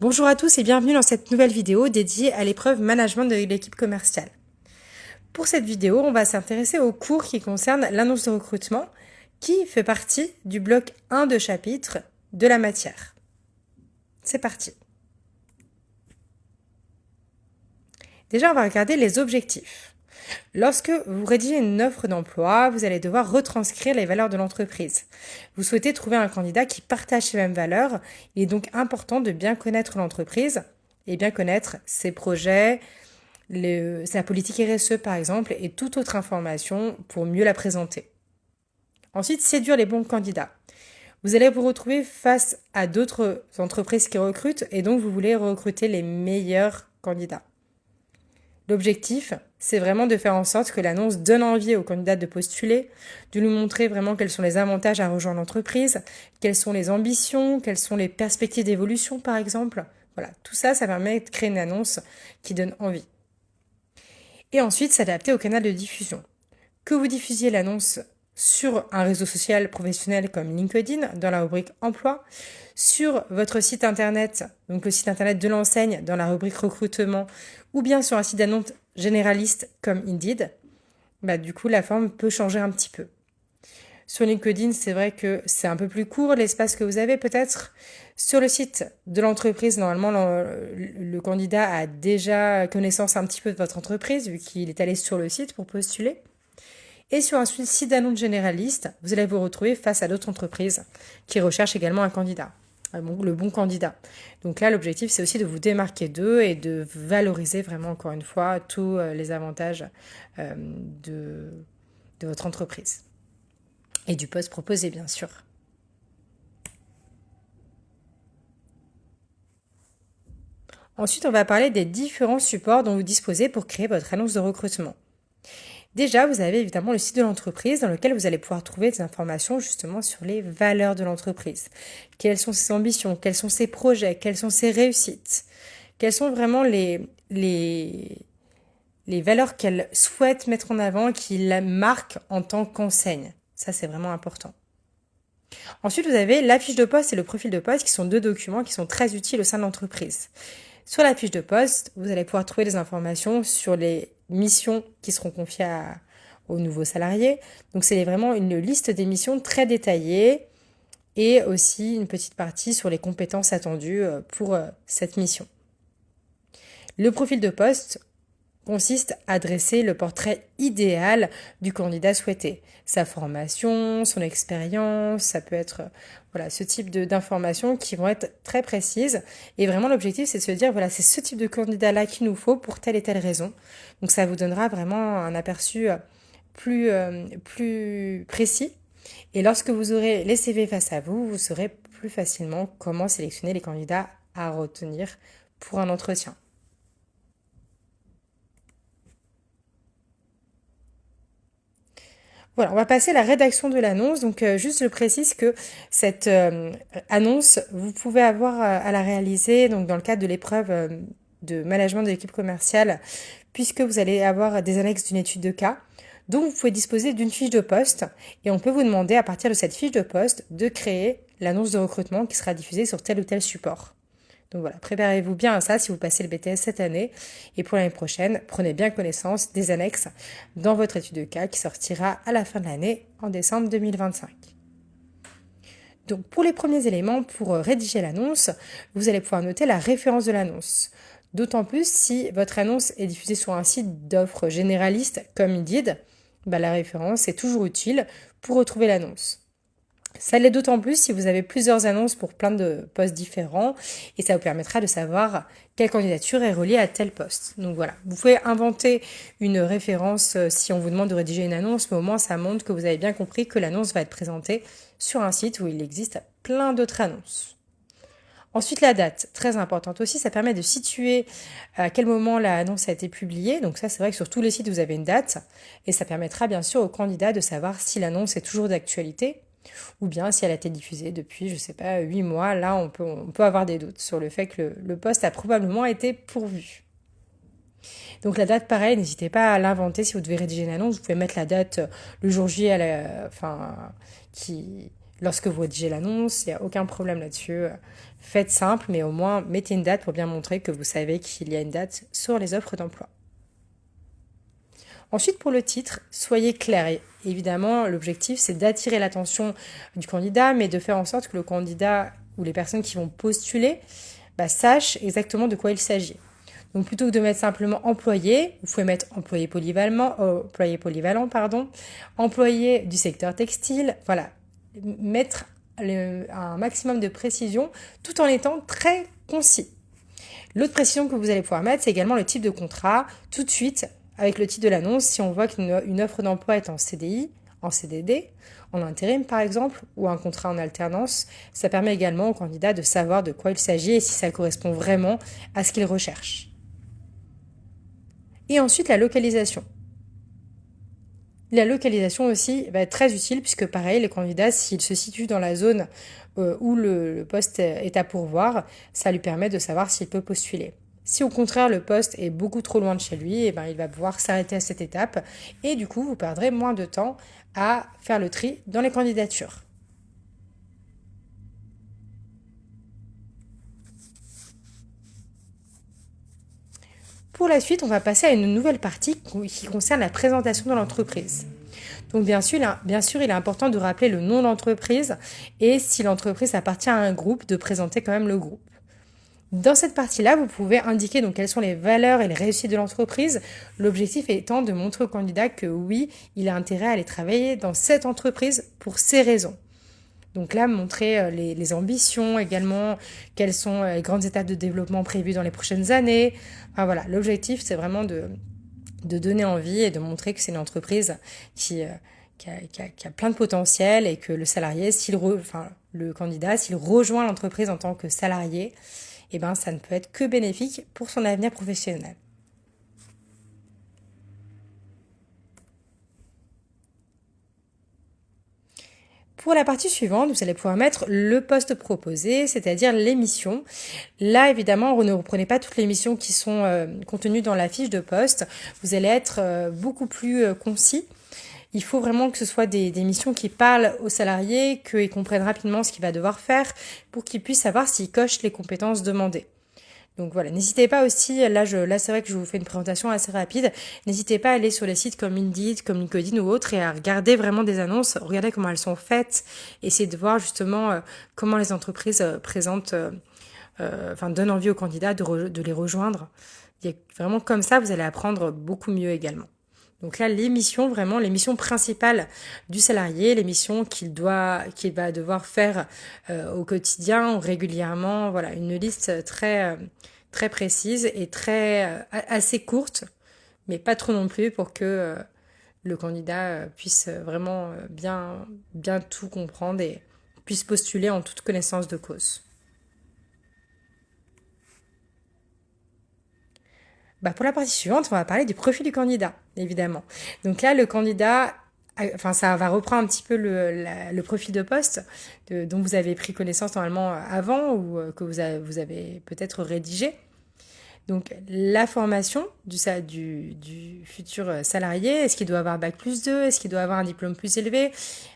Bonjour à tous et bienvenue dans cette nouvelle vidéo dédiée à l'épreuve management de l'équipe commerciale. Pour cette vidéo, on va s'intéresser au cours qui concerne l'annonce de recrutement qui fait partie du bloc 1 de chapitre de la matière. C'est parti. Déjà, on va regarder les objectifs. Lorsque vous rédigez une offre d'emploi, vous allez devoir retranscrire les valeurs de l'entreprise. Vous souhaitez trouver un candidat qui partage ces mêmes valeurs. Il est donc important de bien connaître l'entreprise et bien connaître ses projets, sa politique RSE par exemple, et toute autre information pour mieux la présenter. Ensuite, séduire les bons candidats. Vous allez vous retrouver face à d'autres entreprises qui recrutent et donc vous voulez recruter les meilleurs candidats. L'objectif, c'est vraiment de faire en sorte que l'annonce donne envie aux candidats de postuler, de lui montrer vraiment quels sont les avantages à rejoindre l'entreprise, quelles sont les ambitions, quelles sont les perspectives d'évolution par exemple. Voilà, tout ça, ça permet de créer une annonce qui donne envie. Et ensuite, s'adapter au canal de diffusion. Que vous diffusiez l'annonce sur un réseau social professionnel comme LinkedIn, dans la rubrique Emploi, sur votre site internet, donc le site internet de l'enseigne, dans la rubrique Recrutement, ou bien sur un site d'annonce généraliste comme Indeed, du coup, la forme peut changer un petit peu. Sur LinkedIn, c'est vrai que c'est un peu plus court, l'espace que vous avez peut-être. Sur le site de l'entreprise, normalement, le candidat a déjà connaissance un petit peu de votre entreprise, vu qu'il est allé sur le site pour postuler. Et sur un site d'annonce généraliste, vous allez vous retrouver face à d'autres entreprises qui recherchent également un candidat, le bon candidat. Donc là, l'objectif, c'est aussi de vous démarquer d'eux et de valoriser vraiment, encore une fois, tous les avantages de votre entreprise. Et du poste proposé, bien sûr. Ensuite, on va parler des différents supports dont vous disposez pour créer votre annonce de recrutement. Déjà, vous avez évidemment le site de l'entreprise dans lequel vous allez pouvoir trouver des informations justement sur les valeurs de l'entreprise. Quelles sont ses ambitions, quels sont ses projets, quelles sont ses réussites, quelles sont vraiment les valeurs qu'elle souhaite mettre en avant, qui la marquent en tant qu'enseigne. Ça, c'est vraiment important. Ensuite, vous avez la fiche de poste et le profil de poste qui sont deux documents qui sont très utiles au sein de l'entreprise. Sur la fiche de poste, vous allez pouvoir trouver des informations sur les missions qui seront confiées aux nouveaux salariés. Donc, c'est vraiment une liste des missions très détaillée et aussi une petite partie sur les compétences attendues pour cette mission. Le profil de poste consiste à dresser le portrait idéal du candidat souhaité. Sa formation, son expérience, ça peut être ce type d'informations qui vont être très précises. Et vraiment, l'objectif, c'est de se dire, c'est ce type de candidat-là qu'il nous faut pour telle et telle raison. Donc, ça vous donnera vraiment un aperçu plus précis. Et lorsque vous aurez les CV face à vous, vous saurez plus facilement comment sélectionner les candidats à retenir pour un entretien. Voilà, on va passer à la rédaction de l'annonce. Donc, juste je précise que cette annonce, vous pouvez avoir à la réaliser donc dans le cadre de l'épreuve de management de l'équipe commerciale, puisque vous allez avoir des annexes d'une étude de cas. Donc, vous pouvez disposer d'une fiche de poste et on peut vous demander à partir de cette fiche de poste de créer l'annonce de recrutement qui sera diffusée sur tel ou tel support. Donc voilà, préparez-vous bien à ça si vous passez le BTS cette année. Et pour l'année prochaine, prenez bien connaissance des annexes dans votre étude de cas qui sortira à la fin de l'année en décembre 2025. Donc pour les premiers éléments, pour rédiger l'annonce, vous allez pouvoir noter la référence de l'annonce. D'autant plus si votre annonce est diffusée sur un site d'offres généraliste comme Indeed, la référence est toujours utile pour retrouver l'annonce. Ça l'est d'autant plus si vous avez plusieurs annonces pour plein de postes différents et ça vous permettra de savoir quelle candidature est reliée à tel poste. Donc voilà, vous pouvez inventer une référence si on vous demande de rédiger une annonce, mais au moins ça montre que vous avez bien compris que l'annonce va être présentée sur un site où il existe plein d'autres annonces. Ensuite, la date, très importante aussi, ça permet de situer à quel moment l'annonce a été publiée. Donc ça, c'est vrai que sur tous les sites, vous avez une date et ça permettra bien sûr aux candidats de savoir si l'annonce est toujours d'actualité ou bien si elle a été diffusée depuis, 8 mois, là on peut avoir des doutes sur le fait que le poste a probablement été pourvu. Donc la date, pareil, n'hésitez pas à l'inventer si vous devez rédiger une annonce, vous pouvez mettre la date le jour J lorsque vous rédigez l'annonce, il n'y a aucun problème là-dessus. Faites simple, mais au moins mettez une date pour bien montrer que vous savez qu'il y a une date sur les offres d'emploi. Ensuite, pour le titre, soyez clair. Et évidemment, l'objectif, c'est d'attirer l'attention du candidat, mais de faire en sorte que le candidat ou les personnes qui vont postuler sachent exactement de quoi il s'agit. Donc, plutôt que de mettre simplement employé, vous pouvez mettre employé polyvalent, employé du secteur textile. Voilà, mettre un maximum de précision tout en étant très concis. L'autre précision que vous allez pouvoir mettre, c'est également le type de contrat. Tout de suite, avec le titre de l'annonce, si on voit qu'une offre d'emploi est en CDI, en CDD, en intérim par exemple, ou un contrat en alternance, ça permet également au candidat de savoir de quoi il s'agit et si ça correspond vraiment à ce qu'il recherche. Et ensuite, la localisation. La localisation aussi va être très utile puisque pareil, les candidats, s'ils se situent dans la zone où le poste est à pourvoir, ça lui permet de savoir s'il peut postuler. Si au contraire le poste est beaucoup trop loin de chez lui, il va pouvoir s'arrêter à cette étape et du coup vous perdrez moins de temps à faire le tri dans les candidatures. Pour la suite, on va passer à une nouvelle partie qui concerne la présentation de l'entreprise. Donc bien sûr, il est important de rappeler le nom de l'entreprise et si l'entreprise appartient à un groupe, de présenter quand même le groupe. Dans cette partie-là, vous pouvez indiquer donc quelles sont les valeurs et les réussites de l'entreprise, l'objectif étant de montrer au candidat que oui, il a intérêt à aller travailler dans cette entreprise pour ces raisons. Donc là, montrer les ambitions également, quelles sont les grandes étapes de développement prévues dans les prochaines années. Enfin, voilà, l'objectif, c'est vraiment de donner envie et de montrer que c'est une entreprise qui a plein de potentiel et que le salarié, le candidat, s'il rejoint l'entreprise en tant que salarié, ça ne peut être que bénéfique pour son avenir professionnel. Pour la partie suivante, vous allez pouvoir mettre le poste proposé, c'est-à-dire les missions. Là, évidemment, ne reprenez pas toutes les missions qui sont contenues dans la fiche de poste. Vous allez être beaucoup plus concis. Il faut vraiment que ce soit des missions qui parlent aux salariés, qu'ils comprennent rapidement ce qu'il va devoir faire pour qu'ils puissent savoir s'ils cochent les compétences demandées. Donc voilà, n'hésitez pas aussi, là c'est vrai que je vous fais une présentation assez rapide, n'hésitez pas à aller sur les sites comme Indeed, comme LinkedIn ou autres et à regarder vraiment des annonces, regardez comment elles sont faites, essayez de voir justement comment les entreprises donnent envie aux candidats de les rejoindre. Vraiment comme ça, vous allez apprendre beaucoup mieux également. Donc là, les missions principales du salarié, les missions qu'il va devoir faire au quotidien ou régulièrement, voilà, une liste très précise et assez courte, mais pas trop non plus pour que le candidat puisse vraiment bien tout comprendre et puisse postuler en toute connaissance de cause. Pour la partie suivante, on va parler du profil du candidat, évidemment. Donc là, le candidat, ça va reprendre un petit peu le profil de poste dont vous avez pris connaissance normalement avant ou que vous avez peut-être rédigé. Donc la formation du futur salarié, est-ce qu'il doit avoir Bac+2, est-ce qu'il doit avoir un diplôme plus élevé,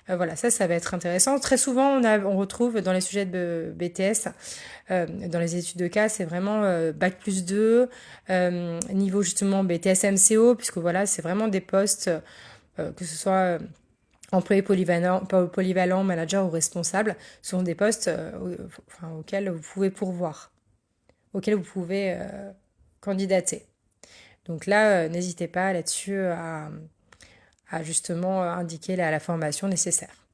voilà, ça va être intéressant. Très souvent, on retrouve dans les sujets de BTS, dans les études de cas, c'est vraiment Bac+2, niveau justement BTS MCO, puisque voilà, c'est vraiment des postes, que ce soit employé polyvalent, manager ou responsable, sont des postes auxquels vous pouvez pourvoir, auxquels vous pouvez candidater. Donc là, n'hésitez pas là-dessus à justement indiquer la formation nécessaire.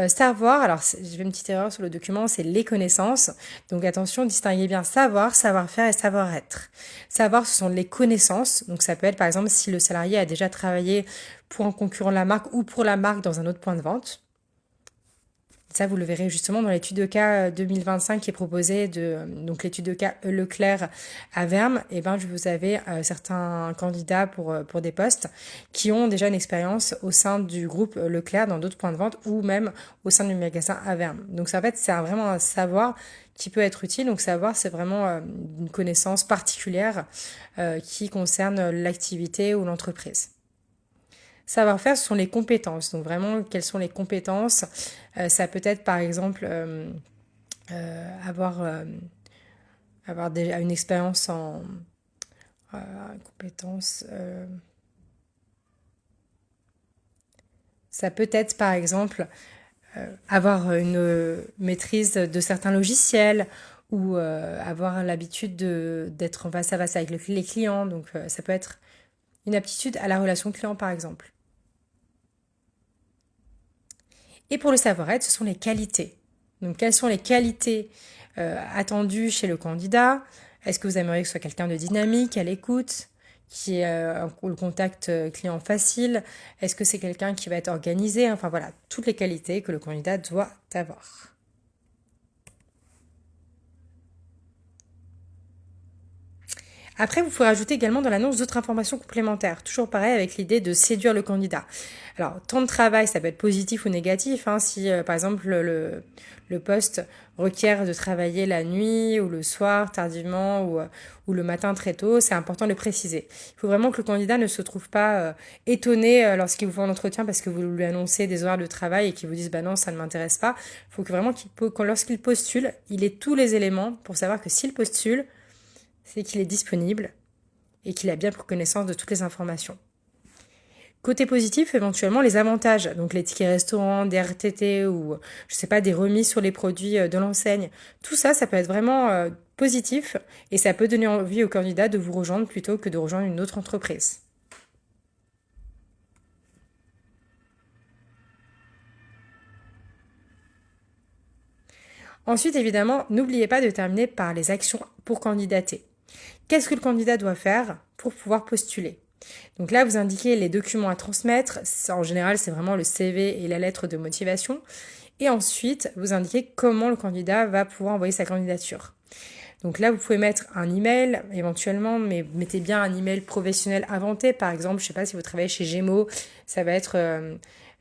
Savoir, alors j'ai fait une petite erreur sur le document, c'est les connaissances. Donc attention, distinguez bien savoir, savoir-faire et savoir-être. Savoir, ce sont les connaissances. Donc ça peut être par exemple si le salarié a déjà travaillé pour un concurrent de la marque ou pour la marque dans un autre point de vente. Ça, vous le verrez justement dans l'étude de cas 2025 qui est proposée donc l'étude de cas Leclerc à Verme. Vous avez certains candidats pour des postes qui ont déjà une expérience au sein du groupe Leclerc dans d'autres points de vente ou même au sein du magasin à Verme. Donc ça, en fait, c'est vraiment un savoir qui peut être utile. Donc savoir, c'est vraiment une connaissance particulière qui concerne l'activité ou l'entreprise. Savoir-faire, ce sont les compétences. Donc vraiment, quelles sont les compétences? Ça peut être par exemple avoir, avoir déjà une expérience en compétences. Ça peut être par exemple avoir une maîtrise de certains logiciels ou avoir l'habitude d'être en face à face avec les clients. Donc ça peut être une aptitude à la relation client par exemple. Et pour le savoir-être, ce sont les qualités. Donc quelles sont les qualités attendues chez le candidat? Est-ce que vous aimeriez que ce soit quelqu'un de dynamique, à l'écoute, qui ait le contact client facile? Est-ce que c'est quelqu'un qui va être organisé? Enfin voilà, toutes les qualités que le candidat doit avoir. Après, vous pouvez rajouter également dans l'annonce d'autres informations complémentaires. Toujours pareil avec l'idée de séduire le candidat. Alors, temps de travail, ça peut être positif ou négatif. Hein, si, par exemple, le poste requiert de travailler la nuit ou le soir tardivement ou le matin très tôt, c'est important de le préciser. Il faut vraiment que le candidat ne se trouve pas étonné lorsqu'il vous fait un entretien parce que vous lui annoncez des horaires de travail et qu'il vous dise bah non, ça ne m'intéresse pas. Il faut que vraiment lorsqu'il postule, il ait tous les éléments pour savoir que s'il postule, c'est qu'il est disponible et qu'il a bien connaissance de toutes les informations. Côté positif, éventuellement les avantages, donc les tickets restaurants, des RTT ou je sais pas des remises sur les produits de l'enseigne, tout ça, ça peut être vraiment positif et ça peut donner envie au candidat de vous rejoindre plutôt que de rejoindre une autre entreprise. Ensuite, évidemment, n'oubliez pas de terminer par les actions pour candidater. Qu'est-ce que le candidat doit faire pour pouvoir postuler? Donc là, vous indiquez les documents à transmettre. En général, c'est vraiment le CV et la lettre de motivation. Et ensuite, vous indiquez comment le candidat va pouvoir envoyer sa candidature. Donc là, vous pouvez mettre un email éventuellement, mais mettez bien un email professionnel inventé. Par exemple, je ne sais pas si vous travaillez chez Gémeaux, ça va être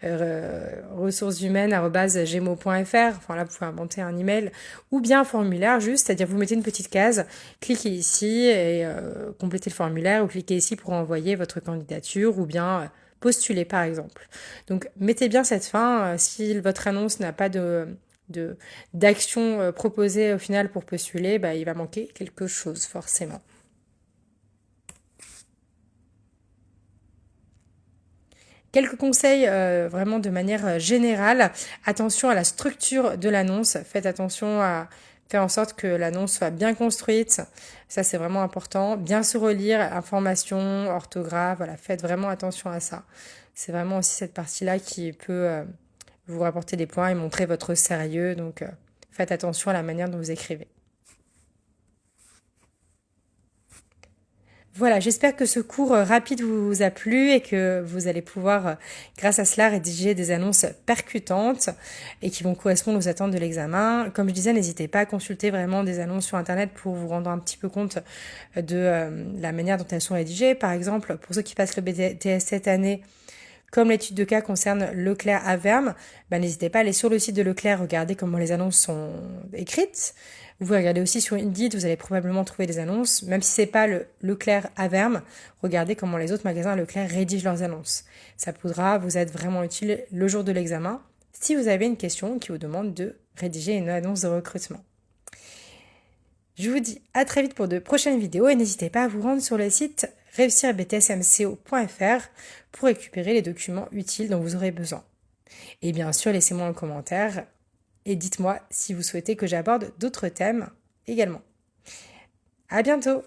ressourceshumaines@gmail.fr. Enfin là, vous pouvez inventer un email ou bien un formulaire juste, c'est-à-dire vous mettez une petite case, cliquez ici et complétez le formulaire ou cliquez ici pour envoyer votre candidature ou bien postuler par exemple. Donc mettez bien cette fin. Si votre annonce n'a pas d'action proposée au final pour postuler, bah, il va manquer quelque chose forcément. Quelques conseils vraiment de manière générale. Attention à la structure de l'annonce. Faites attention à faire en sorte que l'annonce soit bien construite. Ça, c'est vraiment important. Bien se relire, information, orthographe. Voilà, faites vraiment attention à ça. C'est vraiment aussi cette partie-là qui peut vous rapporter des points et montrer votre sérieux. Donc, faites attention à la manière dont vous écrivez. Voilà, j'espère que ce cours rapide vous a plu et que vous allez pouvoir, grâce à cela, rédiger des annonces percutantes et qui vont correspondre aux attentes de l'examen. Comme je disais, n'hésitez pas à consulter vraiment des annonces sur Internet pour vous rendre un petit peu compte de la manière dont elles sont rédigées. Par exemple, pour ceux qui passent le BTS cette année, comme l'étude de cas concerne Leclerc-Averme, ben, n'hésitez pas à aller sur le site de Leclerc, regarder comment les annonces sont écrites. Vous pouvez regarder aussi sur Indeed, vous allez probablement trouver des annonces. Même si c'est pas le Leclerc-Averme, regardez comment les autres magasins Leclerc rédigent leurs annonces. Ça pourra vous être vraiment utile le jour de l'examen si vous avez une question qui vous demande de rédiger une annonce de recrutement. Je vous dis à très vite pour de prochaines vidéos et n'hésitez pas à vous rendre sur le site réussirbtsmco.fr pour récupérer les documents utiles dont vous aurez besoin. Et bien sûr, laissez-moi un commentaire et dites-moi si vous souhaitez que j'aborde d'autres thèmes également. À bientôt!